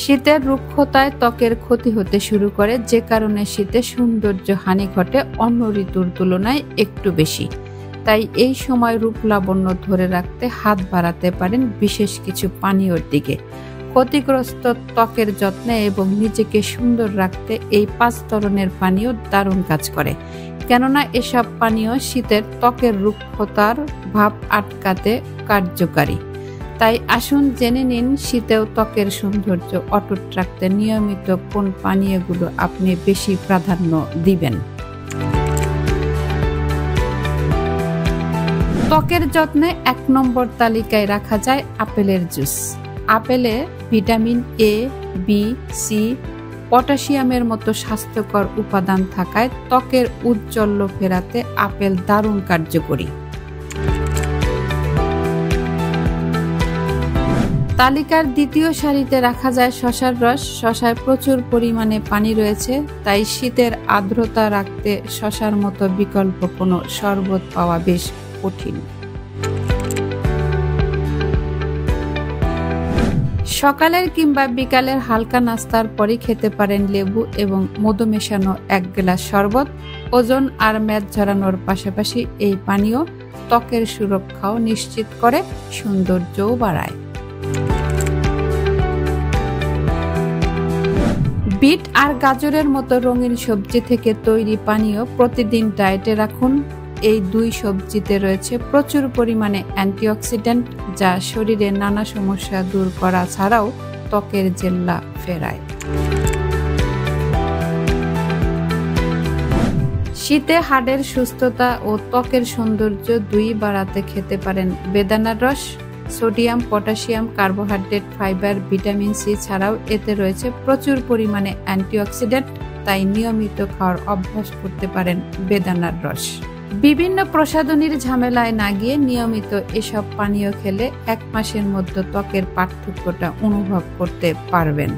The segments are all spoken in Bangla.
শীতের রুক্ষতায় ত্বকের ক্ষতি হতে শুরু করে, যে কারণে শীতে সৌন্দর্য হানি ঘটে অন্য ঋতুর তুলনায় একটু বেশি। তাই এই সময় রূপ লাবণ্য ধরে রাখতে হাত বাড়াতে পারেন বিশেষ কিছু পানীয়র দিকে। ক্ষতিগ্রস্ত ত্বকের যত্নে এবং নিজেকে সুন্দর রাখতে এই 5 ধরনের পানীয় দারুণ কাজ করে, কেননা এসব পানীয় শীতের ত্বকের রুক্ষতার ভাব আটকাতে কার্যকারী। তাই আসুন জেনে নিন শীতেও ত্বকের সৌন্দর্য অটুট রাখতে নিয়মিত কোন পানীয়গুলো আপনি বেশি প্রাধান্য দিবেন। ত্বকের যত্নে 1 নম্বর তালিকায় রাখা যায় আপেলের জুস। আপেলে ভিটামিন এ, বি, সি, পটাশিয়ামের মতো স্বাস্থ্যকর উপাদান থাকায় ত্বকের উজ্জ্বল্য ফেরাতে আপেল দারুণ কার্যকরী। তালিকার দ্বিতীয় সারিতে রাখা যায় শসার রস। শসায় প্রচুর পরিমাণে পানি রয়েছে, তাই শীতের আর্দ্রতা রাখতে শসার মতো বিকল্প কোনো শরবত পাওয়া বেশ কঠিন। সকালের কিংবা বিকালের হালকা নাস্তার পরই খেতে পারেন লেবু এবং মধু মেশানো 1 গ্লাস শরবত। ওজন আর মেদ ঝরানোর পাশাপাশি এই পানীয় ত্বকের সুরক্ষাও নিশ্চিত করে, সৌন্দর্যও বাড়ায়। বিট আর গাজরের মতো রঙিন সবজি থেকে তৈরি পানীয় প্রতিদিন ডায়েটে রাখুন। এই 2 সবজিতে রয়েছে প্রচুর পরিমাণে অ্যান্টিঅক্সিডেন্ট, যা শরীরে নানা সমস্যা দূর করা ছাড়াও ত্বকের জেল্লা ফেরায়। শীতে হাড়ের সুস্থতা ও ত্বকের সৌন্দর্য 2 বাড়াতে খেতে পারেন বেদানার রস। Sodium, potassium, carbohydrate, fibre, vitamin C ছাড়াও এতে রয়েছে প্রচুর পরিমাণে অ্যান্টিঅক্সিডেন্ট, তাই নিয়মিত খাওয়ার অভ্যাস করতে পারেন বেদানার রস। বিভিন্ন প্রসাধনীর ঝামেলায় না গিয়ে নিয়মিত এসব পানীয় খেলে 1 মাসের মধ্যে ত্বকের পার্থক্যটা অনুভব করতে পারবেন।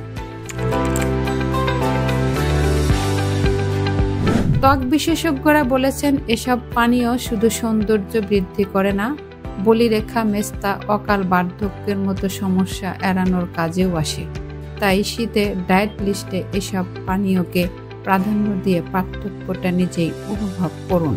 ত্বক বিশেষজ্ঞরা বলেছেন এসব পানীয় শুধু সৌন্দর্য বৃদ্ধি করে না, বলিরেখা, মেস্তা, অকাল বার্ধক্যের মতো সমস্যা এড়ানোর কাজেও আসে। তাই শীতে ডায়েট লিস্টে এসব পানীয়কে প্রাধান্য দিয়ে পার্থক্যটা নিজেই অনুভব করুন।